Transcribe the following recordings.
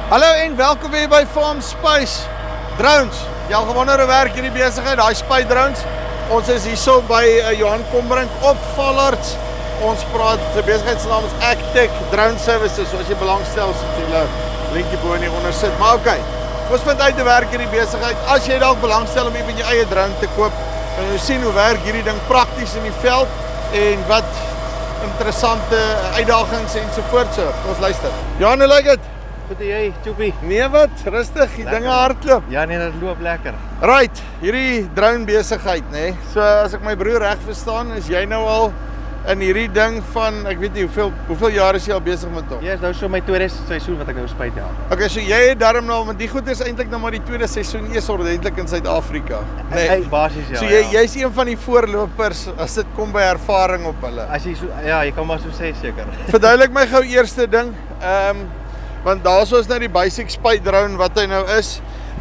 Hallo en welkom weer by Farmspace. Drones. Jy al gewonder hoe werk hierdie besigheid, daai Spuit drones. Ons is hierso by Johan Combrinck op Vallards. Ons praat, die besigheidsnaam is AgriHawk Drone Services. So as jy belangstel, sit jy linkie bo in die onder sit. Maar okay. Ons vind uit te werk hierdie besigheid. As jy dalk belangstel om jy eie drone te koop, kan jy sien hoe werk hierdie ding prakties in die veld en wat interessante uitdagings en so voort so. Ons luister. Johan, hoe lyk dit? Goed jy, Tjoepie? Nee wat, rustig, die dinge hardloop. Ja nee, dit loop lekker. Right, hierdie drone besigheid, nê. So as ek my broer reg verstaan, is jy nou al in hierdie ding van, ek weet nie hoeveel jaar is jy al besig met hom? Ja, is nou so my tweede seisoen wat ek nou Spuit ja. Okay, so jy het daarom nou, want die goed is eintlik nou maar die tweede seisoen eers ordentlik in Suid-Afrika. Nee, basies ja. So jy's een van die voorlopers as dit kom by ervaring op hulle. As jy so, ja, jy kan maar so sê seker. Verduidelik my gou eerste ding. Want daarso is nou die basic Spuit drone wat hy nou is.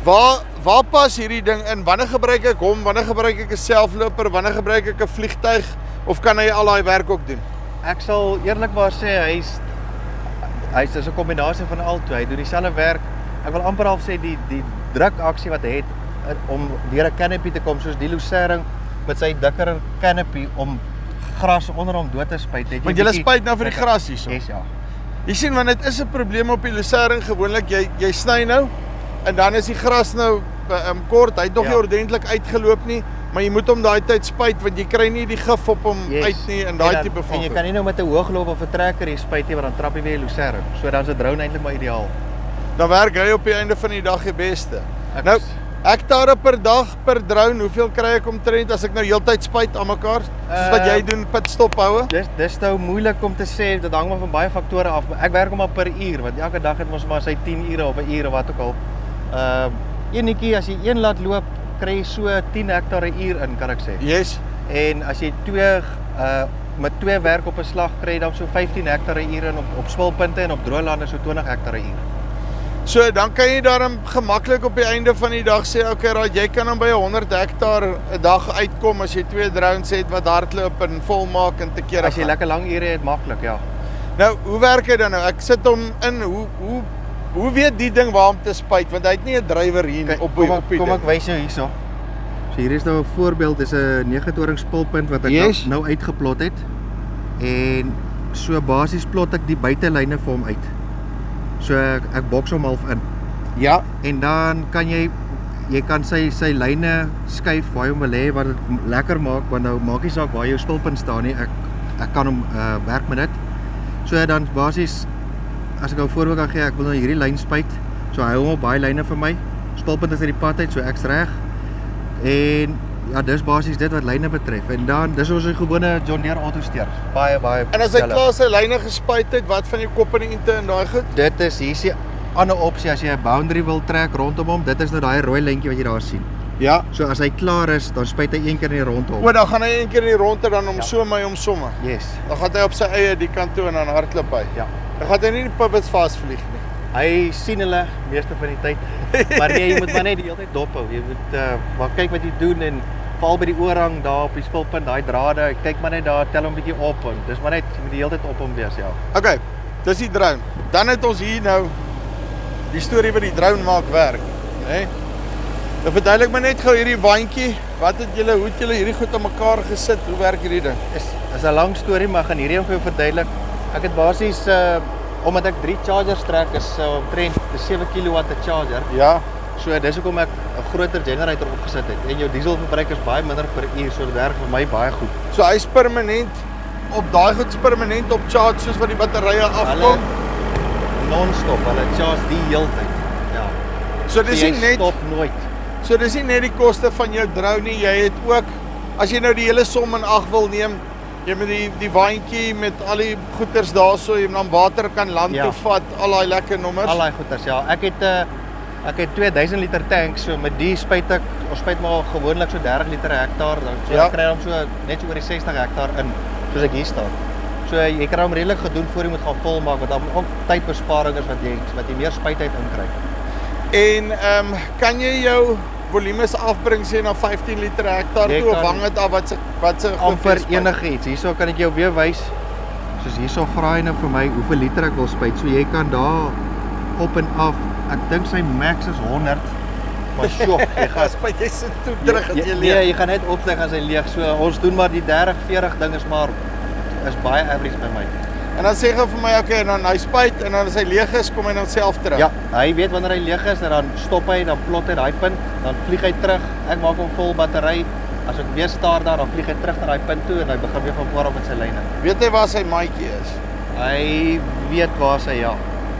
Waar pas hierdie ding in? Wanneer gebruik ek hom? Wanneer gebruik ek 'n selfloper? Wanneer gebruik ek 'n vliegtuig? Of kan hy al daai werk ook doen? Ek sal eerlikwaar sê hy's 'n kombinasie van albei. Hy doen dieselfde werk. Ek wil amper half sê die drukaksie wat hy het om deur 'n canopy te kom soos die losering met sy dikker canopy om gras onder hom dood te spuit. Want jy spuit nou vir die gras hierso. Yes, ja. Jy sien, want dit is 'n probleem op die losering gewoonlik. Jy sny nou en dan is die gras nou kort. Hy het nog nie ordentlik uitgeloop nie, maar jy moet hom daai tyd spuit want jy kry nie die gif op hom uit nie in daai tipe van. En jy kan nie nou met 'n hoogloop of 'n trekker hier spuit nie want dan trap jy weer die losering. So dan is 'n drone eintlik maar ideaal. Dan werk hy op die einde van die dag die beste. Nou, hektare per dag per drone, hoeveel kry ek omtrent as ek nou heeltyd spuit aan mekaar? Soos wat jy doen, pitstop houe? Dis nou moeilik om te sê, dit hang maar van baie faktore af. Ek werk hom maar per uur, want elke dag het ons maar sy 10 ure of 'n uur of wat ook al. Enetjie as jy een laat loop, kry jy so 10 hektaar 'n uur in, kan ek sê. Yes. En as jy met twee werk op 'n slag kry jy dan so 15 hektaar 'n uur in op swilpunte en op droë lande so 20 hektaar 'n uur. So dan kan jy daarom gemaklik op die einde van die dag sê, okay, right, jy kan dan by 100 hektaar 'n dag uitkom as jy 2 drones het wat hardloop en volmaak en te kere. As jy lekker lang ure het, maklik, ja. Nou, hoe werk hy dan nou? Ek sit hom in, hoe weet die ding waar om te spuit? Want hy het nie 'n drywer hier op die ding. Kom ek wys jou hierso. So hier is nou 'n voorbeeld, dis 'n 9-toring spulpunt wat ek nou uitgeplot het. En so basies plot ek die buitelyne vir hom uit. So ek boks hom half in. Ja. En dan kan jy kan sy lyne skuif waar jy hom wil hê wat dit lekker maak, want nou maak nie saak waar jou spulpunt staan nie. Ek kan hom werk met dit. So dan basies as ek 'n voorbeeld kan gee, ek wil nou hierdie lyn spuit. So hou hom op baie lyne vir my. Spulpunt is uit die pad uit, so ek's reg. En ja, dis basies dit wat lyne betref. En dan dis ons gewone John Deere autosteer. Baie En as hy klaar sy lyne gespuit het, wat van die koppelinge en daai goed? Dit is hier is die ander opsie as jy 'n boundary wil trek rondom hom. Dit is nou daai rooi lyntjie wat jy daar sien. Ja. So as hy klaar is, dan spuit hy een keer in die rondom. O, dan gaan hy een keer in die ronde dan om somme. Yes. Dan gaan hy op sy eie die kant toe en dan hardloop hy. Ja. Dan gaan hy nie die pivots vasvlieg nie. Hy sien hulle meeste van die tyd. Maar nee, jy moet maar net die hele tyd dop hou. Jy moet maar kyk wat jy doen en val by die oorhang daar op die spulpunt, daai drade, kyk maar net daar, tel hom bietjie op en dis maar net jy moet die hele tyd op hom wees, ja. Okay, dis die drone. Dan het ons hier nou die storie wat die drone maak werk, né? Nou verduidelik my net gou hierdie waantjie. Hoe het julle hierdie goed aan mekaar gesit? Hoe werk hierdie ding? Is 'n lang storie, maar ek gaan hierdie een vir jou verduidelik. Ek het basies omdat ek 3 chargers trek is omtrent 7 kW 'n charger. Ja. So dis hoekom ek 'n groter generator opgesit het. En jou dieselverbruik is baie minder per uur, so dit werk vir my baie goed. So hy's permanent op daai goed permanent op charge soos wat die batterye afkom. Non-stop, hulle charge die hele tyd. Ja. So dis nie net stop nooit. So dis nie net die koste van jou drone nie, jy het ook as jy nou die hele som in ag wil neem, jy met die waantjie met al die goeders daarso, jy dan water kan land toe vat, al daai lekker nommers. Al daai goeders, ja. Ek het 2000 liter tank, so met die spuit ons spuit maar gewoonlik so 30 liter hektaar, dan so ek kry hom so net so oor die 60 hektaar in, soos ek hier staan. So jy kry hom redelik gedoen voor jy moet gaan vol maak, want dan ook tydbesparing is wat jy meer spuitheid inkry. En kan jy jou volumes afbring sê na 15 liter hektaar toe of hang dit af wat se amper enigiets. Hierso kan ek jou weer wys. Soos hierso vra hy nou vir my hoeveel liter ek wil spuit. So jy kan daar op en af ek dink sy max is 100. Maar sjoe, jy gaan Spuit, jy sit toe terug as jy nee, leeg. jy gaan net opstyg as hy leeg. So ons doen maar die 30-40 ding is baie average by my. En dan sê jy vir my, okay, en dan hy spuit en dan as hy leeg is, kom hy dan self terug. Ja, hy weet wanneer hy leeg is en dan stop hy, dan plot hy daai punt, dan vlieg hy terug. Ek maak hom vol battery. As ek weer staar daar, dan vlieg hy terug na daai punt toe en hy begin weer van voor af met sy lyne. Weet hy waar sy maatjie is? Hy weet waar sy ja.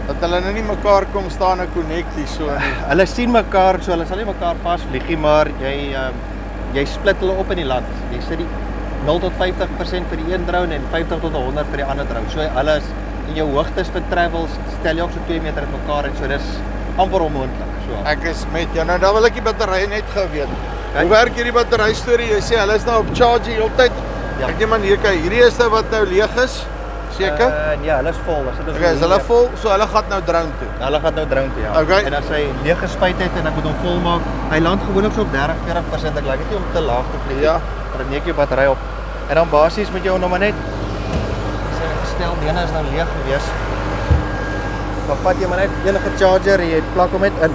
Dat hulle nou nie mekaar kom staan en connect nie so nie. Hulle sien mekaar, so hulle sal nie mekaar vasvlieg nie, maar jy split hulle op in die land. Jy sit die 0 tot 50% vir die een drone en 50 tot 100 vir die ander drone. So hulle is in jou hoogtes vir travels, stel jy ook so 2 meter uit mekaar en so dis amper onmoontlik. So. Ek is met jou. Nou dan wil ek die battery net geweet. Kijk. Hoe werk hierdie battery storie? Jy sê hulle is nou op charge die hele tyd. Ja. Ek neem aan hier kyk, hierdie is nou wat nou leeg is. Seker? Ja, hulle is vol. Okay, is hulle vol, so hulle gaan nou drone toe. Hulle gaan nou drone toe, ja. Okay. En as hy leeg gespuit het en ek moet hom vol maak, hy land gewoonlik so op 30-40%. Ek laat dit nie om te laag te vlieg. Ja. Dan neem ek jou battery op. En dan basies moet jy hom nog maar net sê gestel, die ene is nou leeg gewees. Dan vat jy maar net enige charger en jy plak hom net in.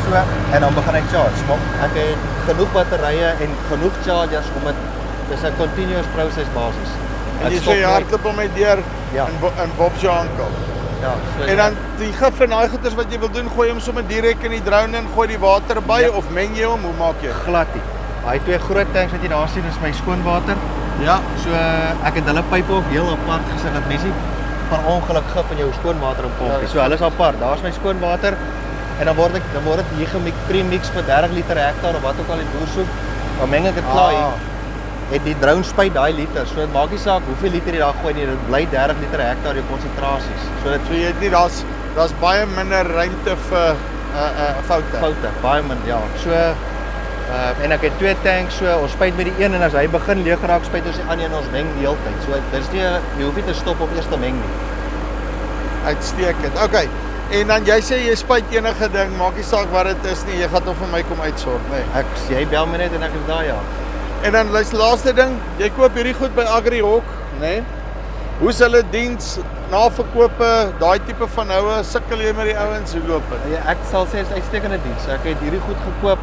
So en dan begin hy charge. Maar ek het genoeg batterye en genoeg chargers om dit dis 'n continuous process basis. En jy sê jy hardloop hom uit deur Ja. en Bob se aankom. Ja, so En dan die gif en daai goeters wat jy wil doen, gooi hom sommer direk in die drone en gooi die water by Ja. of meng jy hom? Hoe maak jy? glad nie. Daai twee groot tanks wat jy daar sien is my skoonwater. Ja. So ek het hulle pype ook heel apart gesit dat mense nie per ongeluk gif in jou skoonwater in pomp nie. Ja. So hulle is apart. Daar's my skoonwater en dan word dit hier premix vir 30 liter hektaar of wat ook al die boer soek. Dan meng ek dit klaar. Het die drone spuit daai liter. So dit maak nie saak hoeveel liter jy daar gooi nie. Dit bly 30 liter hektaar jou konsentrasies. So dit So jy het nie daar's baie minder ruimte vir foute. baie min ja. So en ek het twee tanks, so ons spuit met die een en as hy begin leeg raak, spuit ons die ander en ons meng die hele tyd. So dis nie jy hoef nie te stop om eers te meng nie. Uitstekend. Okay. En dan jy sê jy spuit enige ding, maak nie saak wat dit is nie, jy gaan hom vir my kom uitsorg, nê. Jy bel my net en ek is daar ja. En dan laaste ding, jy koop hierdie goed by AgriHawk, nê? Hoe's hulle diens, naverkope, daai tipe van houe, sukkel jy met die ouens, hoe loop dit? Ja, ek sal sê is uitstekende diens. Ek het hierdie goed gekoop.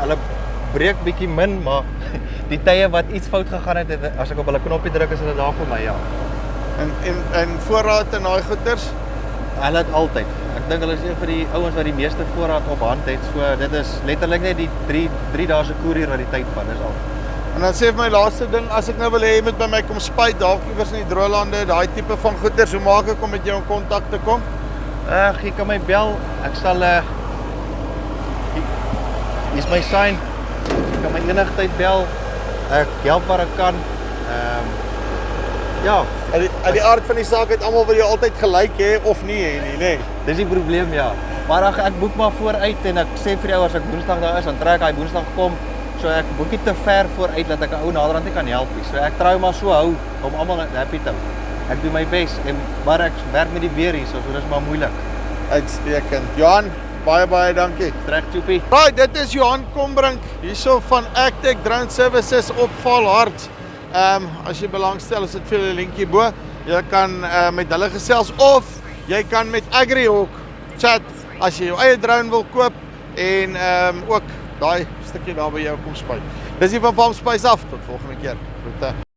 Hulle breek bietjie min, maar die tye wat iets fout gegaan het, as ek op hulle knoppie druk is hulle daar vir my ja. En voorraad en daai goeders? Hulle het altyd. Ek dink hulle is een van die ouens wat die meeste voorraad op hand het. So dit is letterlik net die 3 dae se koerier wat die tyd van, dis al. En dan sê vir my laaste ding, as ek nou wil hê jy moet by my kom spuit, dalk iewers in die droëlande, daai tipe van goeders, hoe maak ek om met jou in kontak te kom? Jy kan my bel. Ek sal hier is my sign. Jy kan my enigtyd bel. Ek help waar ek kan. Ja, Uit die aard van die saak het almal wil jou altyd gelyk hê of nie hê nie, nê? dis die probleem ja. Maar ek boek maar vooruit en ek sê vir jou as ek Woensdag daar is, dan trek hy Woensdag kom. So ek boek nie te ver vooruit dat ek 'n ou naderhand nie kan help nie. So ek trou maar so hou om almal happy te hou. Ek doen my bes en maar ek werk met die weer hier, so dis maar moeilik. Uitstekend. Johan, baie dankie. Reg Tjoepie. Right, dit is Johan Combrinck hierso van Agtech Drone Services op Valhard. As jy belangstel, is dit vir 'n linkie bo. Jy kan met hulle gesels of jy kan met AgriHawk chat as jy jou eie drone wil koop en ook daai stukkie daar by jou kom spuit. Dis hier van Farmspace af. Tot volgende keer. Groete.